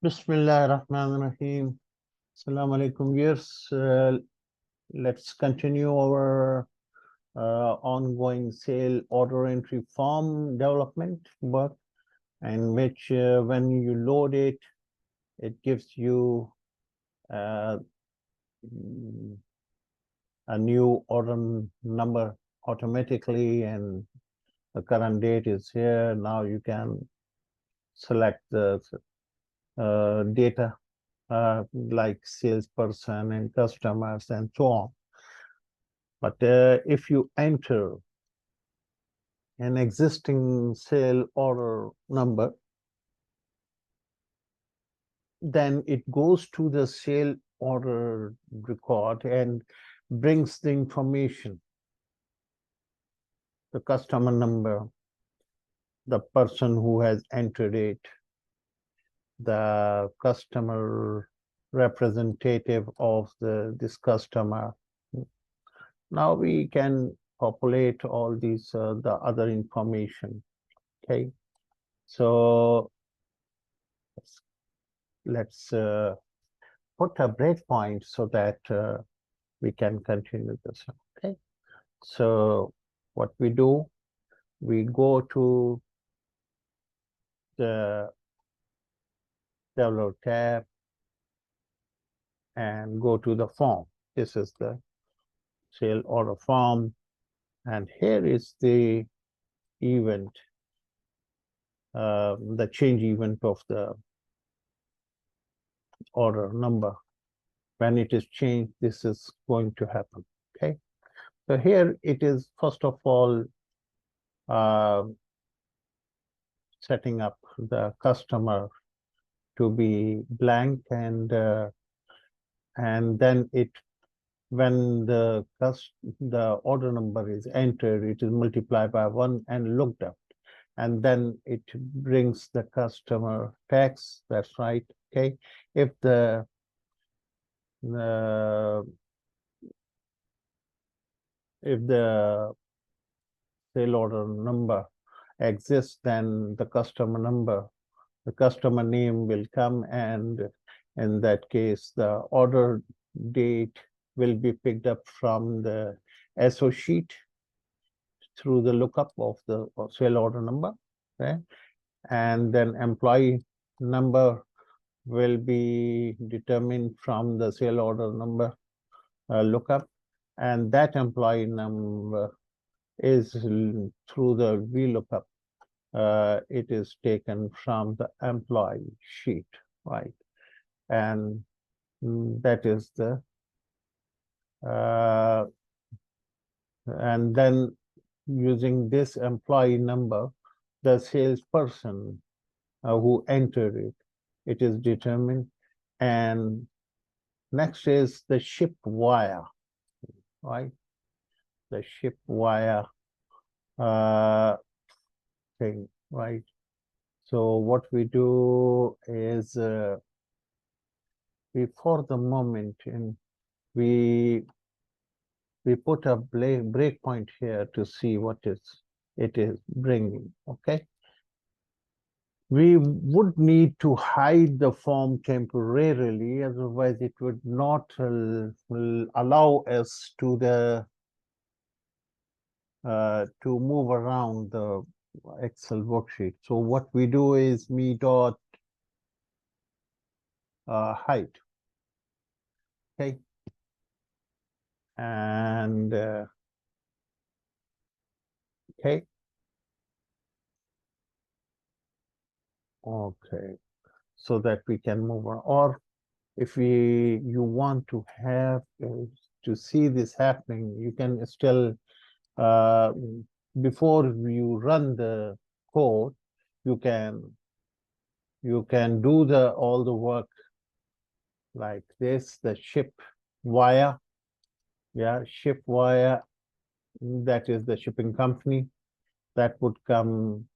Bismillah ar-Rahman ar-Rahim. Assalamu alaikum. Yes, let's continue our ongoing sale order entry form development work, in which when you load it, it gives you uh, a new order number automatically, and the current date is here. Now you can select the data like salesperson and customers and so on. But if you enter an existing sale order number, then it goes to the sale order record and brings the information, the customer number, the person who has entered it, the customer representative of this customer. Now we can populate all these the other information. Okay, so let's put a breakpoint so that we can continue this. Okay, so what we do, we go to the Develop tab and go to the form. This is the sale order form, and here is the event, the change event of the order number. When it is changed, this is going to happen. Okay, so here it is first of all setting up the customer to be blank, and then it, when the order number is entered, it is multiplied by 1 and looked up, and then it brings the customer tax. That's right. Okay, if the sale order number exists, then the customer name will come, and in that case the order date will be picked up from the SO sheet through the lookup of the sale order number. Okay, and then employee number will be determined from the sale order number lookup, and that employee number is through the VLOOKUP. It is taken from the employee sheet, right? And that is the and then using this employee number, the salesperson who entered it, it is determined. And next is the ship wire, right? The ship wire thing, right? So what we do is we, for the moment, and we put a breakpoint here to see what it is bringing. Okay, we would need to hide the form temporarily, otherwise it would not allow us to move around the Excel worksheet. So what we do is me dot hide. Okay, and okay, so that we can move on. Or if you want to have to see this happening, you can still before you run the code, you can do all the work like this, the ship wire. Yeah, ship wire, that is the shipping company, that would come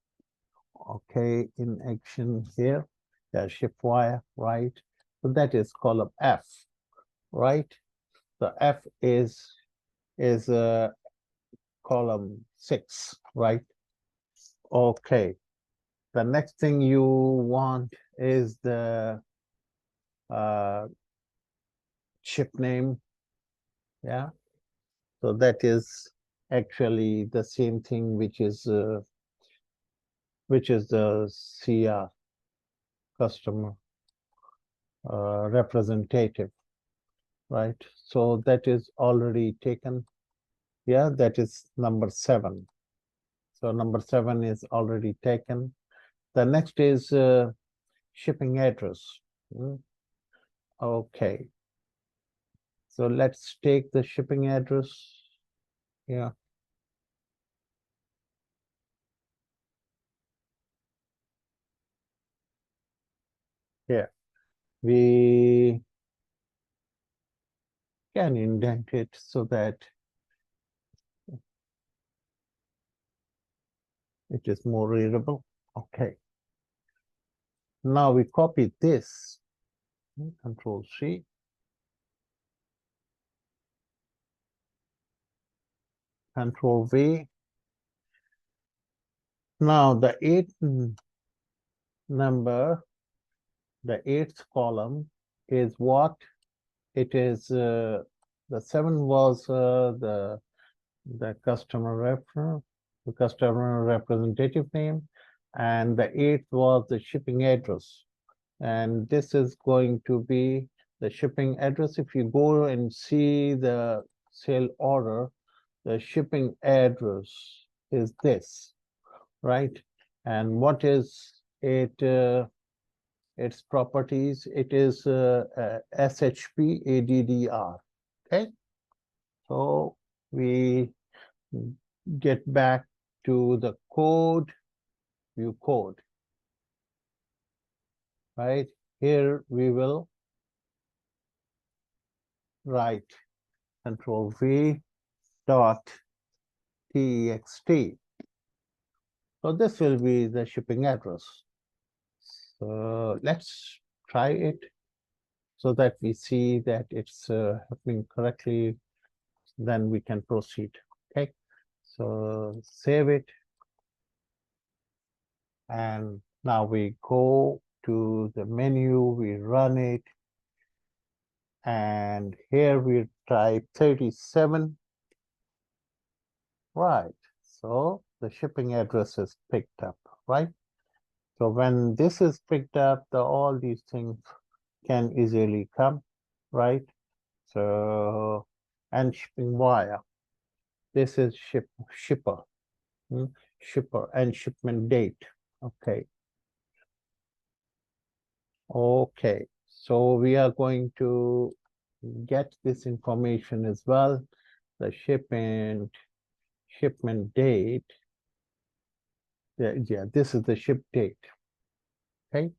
okay in action here. Yeah, ship wire, right? So that is column F, right? So F is column 6, right? Okay. The next thing you want is the ship name. Yeah. So that is actually the same thing, which is the CR, customer representative, right? So that is already taken. Yeah, that is number 7. So number 7 is already taken. The next is shipping address. Okay. So let's take the shipping address. Yeah. Yeah. We can indent it so that it is more readable. Okay. Now we copy this. Control C. Control V. Now the 8th number, the 8th column is what? It is the 7 was the customer reference, the customer representative name, and the 8th was the shipping address. And this is going to be the shipping address. If you go and see the sale order, the shipping address is this, right? And what is it? Its properties? It is SHP ADDR. Okay, so we get back to the code, view code, right? Here we will write Control V dot text. So this will be the shipping address. So let's try it so that we see that it's happening correctly. Then we can proceed. Okay. So save it. And now we go to the menu, we run it. And here we type 37. Right. So the shipping address is picked up, right? So when this is picked up, all these things can easily come, right? So, and shipping wire. This is shipper, shipper and shipment date. Okay. Okay. So we are going to get this information as well. The shipment date. Yeah, this is the ship date. Okay.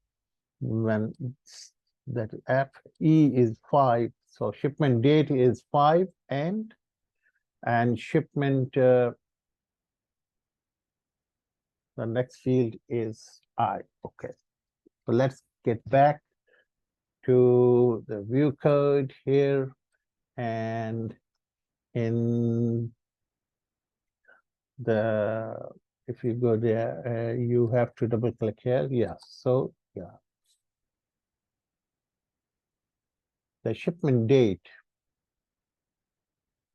When that FE is 5, so shipment date is 5 and shipment the next field is I. Okay, so let's get back to the view code here, and in the if you go there, you have to double click here. Yes, so yeah, the shipment date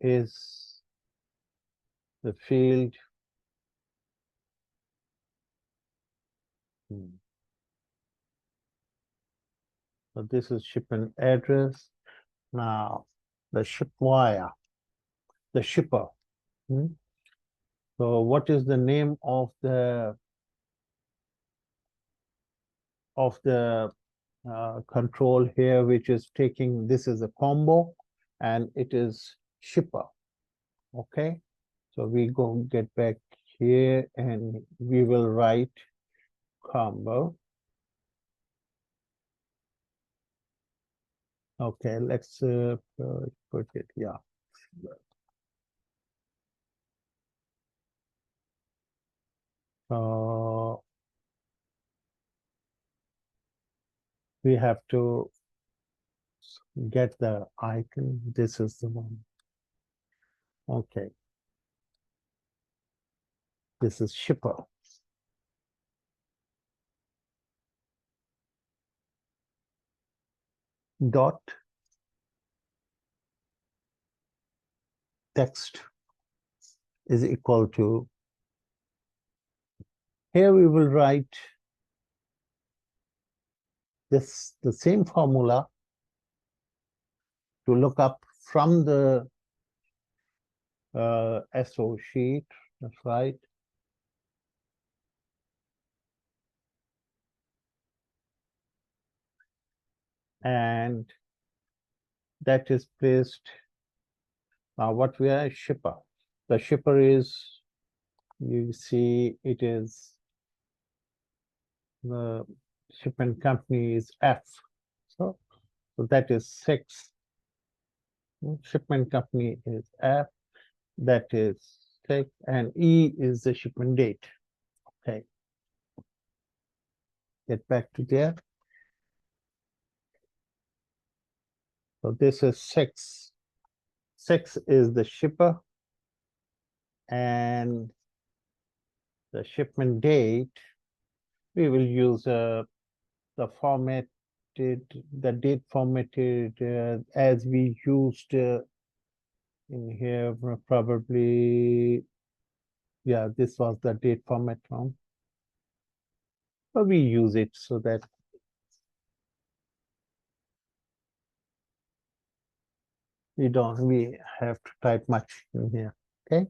is the field. So this is shipment address. Now the ship wire, the shipper. So what is the name of the control here, which is taking, this is a combo and it is shipper. Okay, so we go get back here and we will write combo. Okay, let's put it, yeah. So we have to get the icon. This is the one. Okay, this is shipper. dot text is equal to, here we will write this, the same formula to look up from the SO sheet, that's right. And that is placed, now what we are, shipper. The shipper is, you see, it is, the shipment company is F. So that is 6. Shipment company is F, that is 6, and E is the shipment date. Okay. Get back to there. So this is 6. 6 is the shipper, and the shipment date, we will use the formatted, the date formatted as we used in here, probably, yeah, this was the date format from. But we use it so that we have to type much in here. Okay.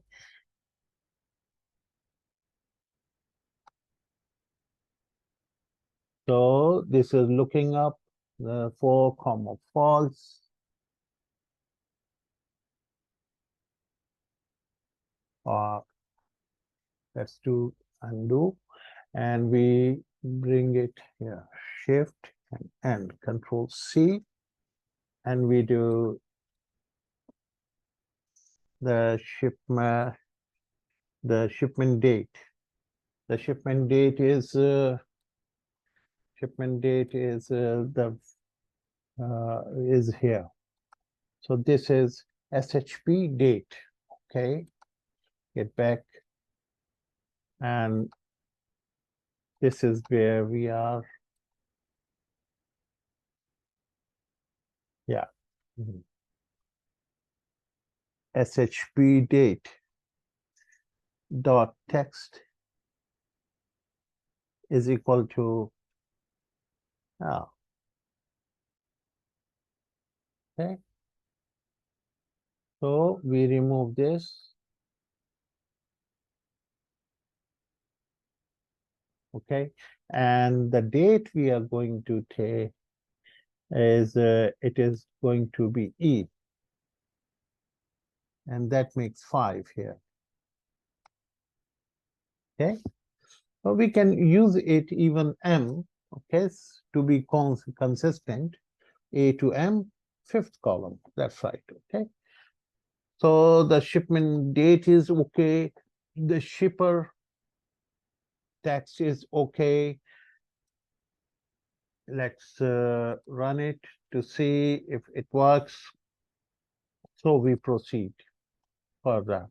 So this is looking up the 4, false. Let's do undo, and we bring it here, shift and control C, and we do the shipment date. The shipment date is is here. So this is SHP date. Okay, get back, and this is where we are. Yeah. SHP date dot text is equal to, okay. So we remove this. Okay, and the date we are going to take is it is going to be E, and that makes 5 here. Okay, so we can use it even M, okay, to be consistent. A to M, 5th column, that's right. Okay, so the shipment date is okay, the shipper text is okay. Let's run it to see if it works. So we proceed further.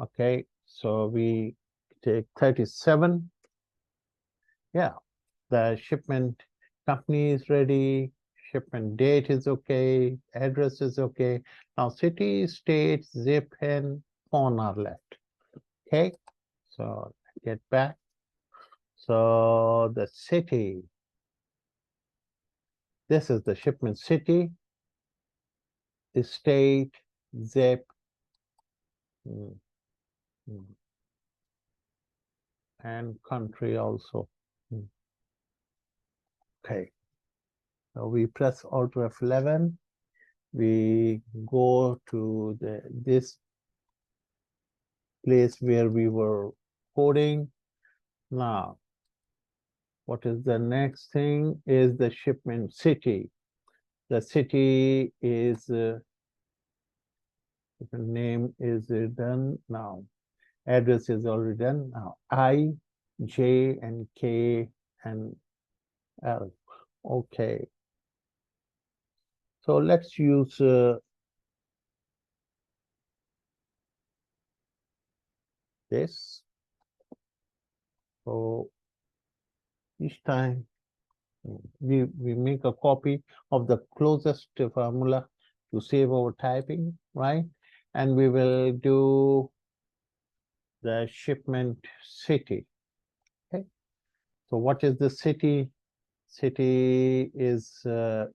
Okay, so we take 37. Yeah, the shipment company is ready, shipment date is okay, address is okay. Now city, state, zip, and phone are left. Okay, so get back. So the city, this is the shipment city, the state, zip, and country also. Okay, so we press Alt F11. We go to this place where we were coding. Now, what is the next thing is the shipment city. The city is, the name is done now. Address is already done now. I, J, and K, and L. Okay. So let's use this. So each time We make a copy of the closest formula to save our typing, right? And we will do the shipment city. Okay. So what is the city? City is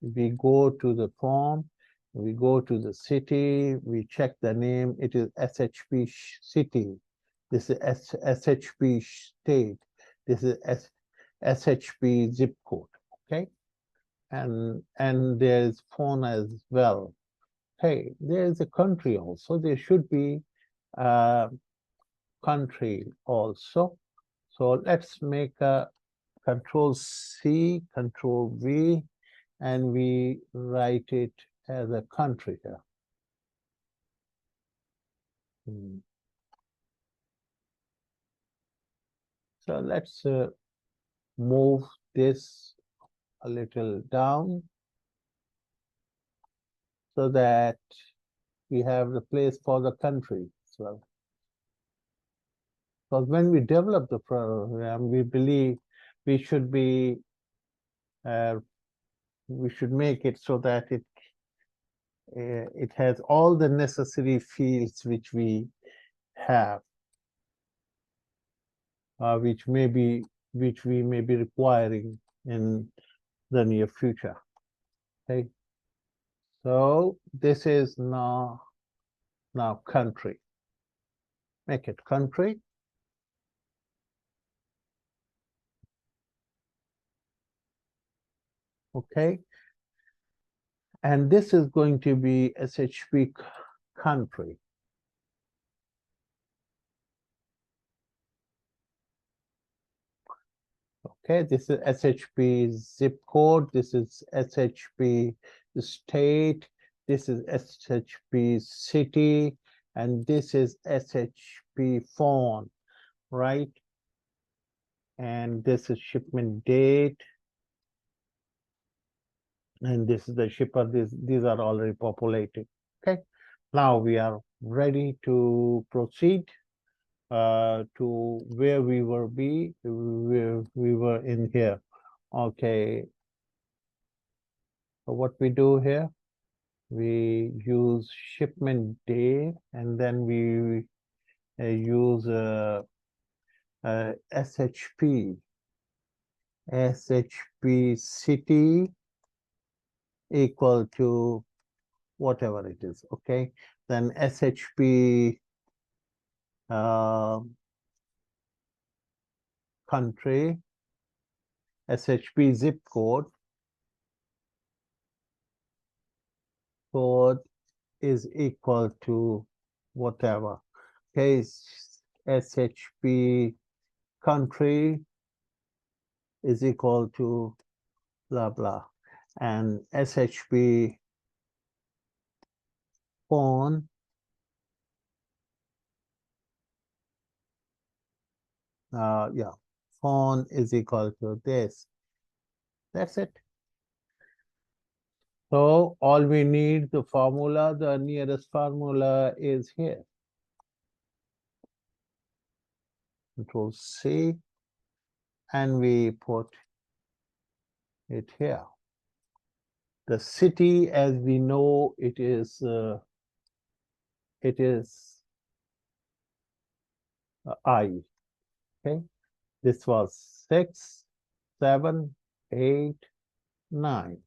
we go to the form, we go to the city, we check the name. It is SHP city. This is SHP state. This is SHP zip code. Okay, and there is phone as well. Hey, there is a country also. There should be a country also. So let's make a Control C, Control V, and we write it as a country here. So let's move this a little down so that we have the place for the country as well. Because when we develop the program, we believe we should be we should make it so that it has all the necessary fields which we have, which we may be requiring in the near future. Okay, so this is now country. Make it country. Okay, and this is going to be SHP country. Okay, this is SHP zip code, this is SHP state, this is SHP city, and this is SHP phone, right? And this is shipment date, and this is the shipper. These are already populated. Okay, now we are ready to proceed to where we were in here. Okay, so what we do here, we use shipment day, and then we use SHP city equal to whatever it is. Okay, then SHP country, SHP zip code is equal to whatever. Okay, SHP country is equal to blah blah, and SHP phone phone is equal to this. That's it. So all we need the formula, the nearest formula is here. Control C, and we put it here. The city, as we know, it is I. Okay, this was 6, 7, 8, 9.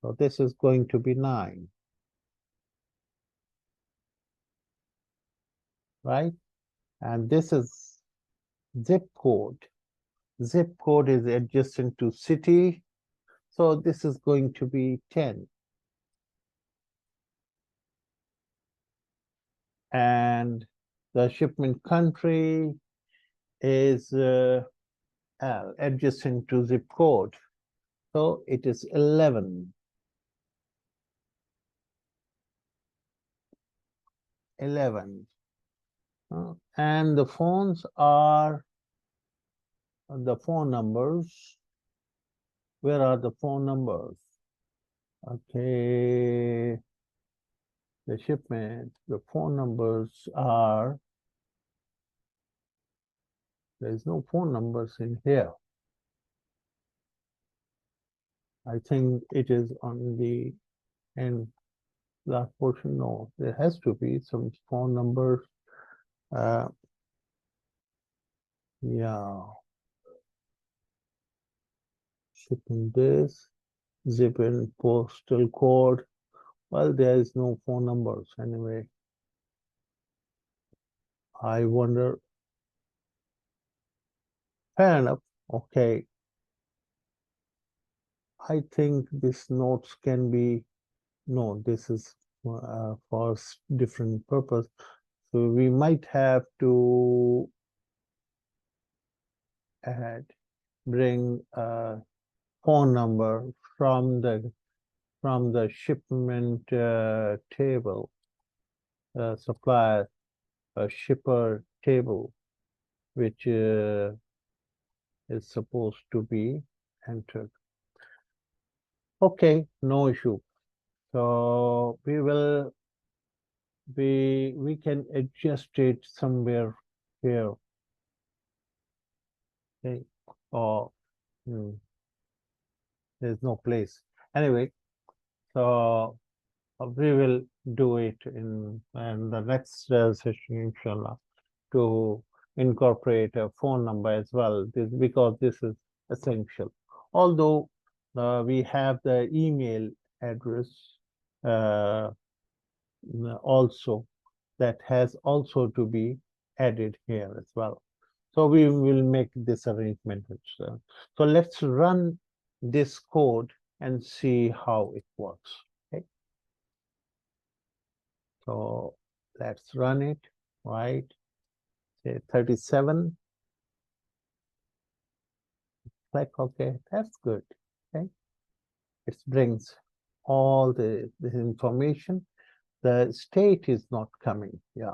So this is going to be 9, right? And this is zip code. Zip code is adjacent to city, so this is going to be 10. And the shipment country is adjacent to zip code, so it is 11. 11. And the phones are the phone numbers. Where are the phone numbers? Okay, the shipment, the phone numbers are, there's no phone numbers in here. I think it is on the end last portion. No, there has to be some phone numbers. Uh, yeah, shipping this, zip in postal code. Well, there is no phone numbers anyway. I wonder. Fair enough. Okay. I think this notes can be, no, this is for different purpose. So we might have to add, bring a phone number from the shipment table, supplier, shipper table, which is supposed to be entered. Okay, no issue. So we can adjust it somewhere here. Okay. Or there's no place. Anyway, so we will do it in the next session, inshallah, to incorporate a phone number as well, because this is essential. Although we have the email address uh, also, that has also to be added here as well. So we will make this arrangement. So let's run this code and see how it works. Okay. So let's run it, right? Say 37. Click OK. That's good. Okay. It brings all the information. The state is not coming. Yeah.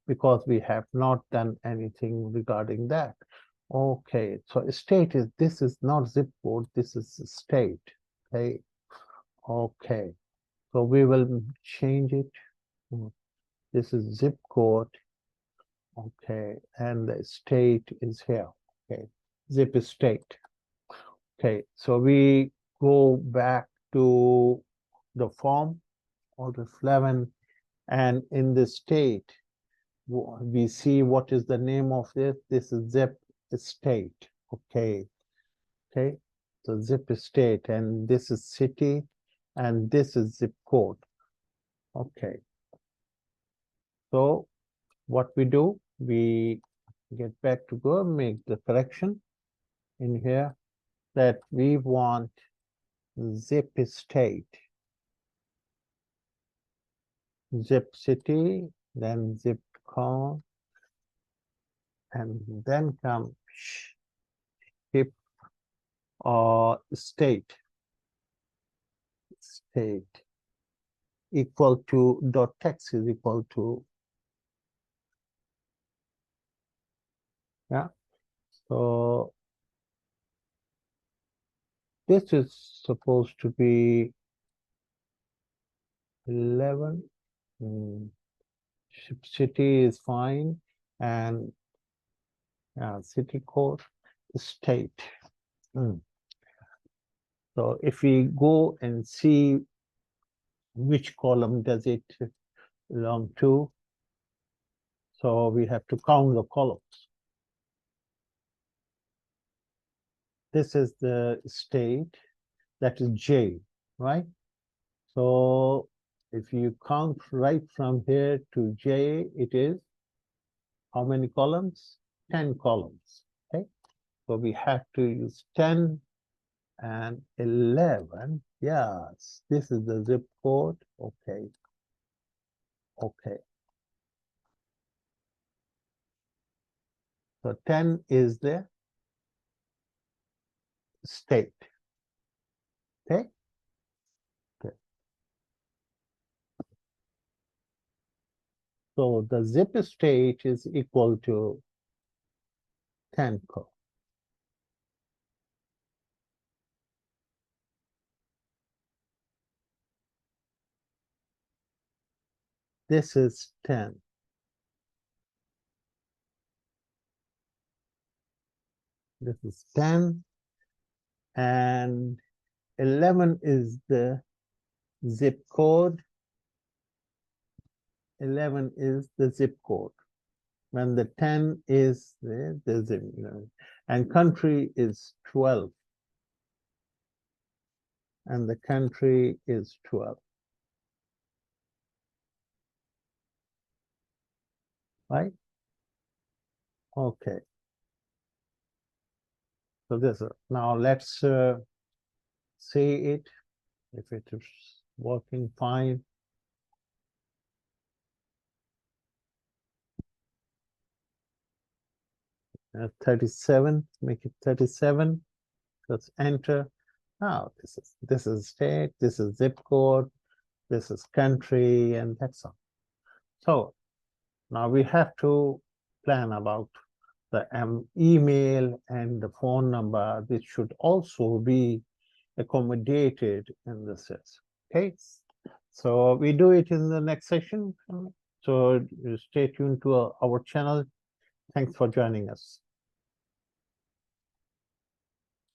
Because we have not done anything regarding that. Okay, so state is, this is not zip code, this is state. Okay, okay. So we will change it. This is zip code. Okay, and the state is here. Okay, zip is state. Okay, so we go back to the form, order 11, and in the state, we see what is the name of this. This is zip state. Okay. Okay. So zip state, and this is city, and this is zip code. Okay. So what we do, we get back to go make the correction in here that we want zip state, zip city, then zip code, and then come ship or state equal to dot text is equal to, yeah. So this is supposed to be 11. City is fine, and city code state. So if we go and see which column does it belong to, so we have to count the columns. This is the state, that is J, right? So if you count right from here to J, it is how many columns? 10 columns. Okay. So we have to use 10 and 11. Yes, this is the zip code. Okay. Okay. So 10 is the state. Okay. Okay. So the zip state is equal to 10 columns. This is 10. This is 10. And 11 is the zip code. 11 is the zip code. When the 10 is the zip, and country is 12. And the country is 12. Right? Okay. So this is, now let's see it, if it is working fine. Uh, 37, make it 37. Let's enter. Now this is state, this is zip code, this is country, and that's all. So now we have to plan about the email and the phone number. This should also be accommodated in the sys. Okay, so we do it in the next session. So stay tuned to our channel. Thanks for joining us.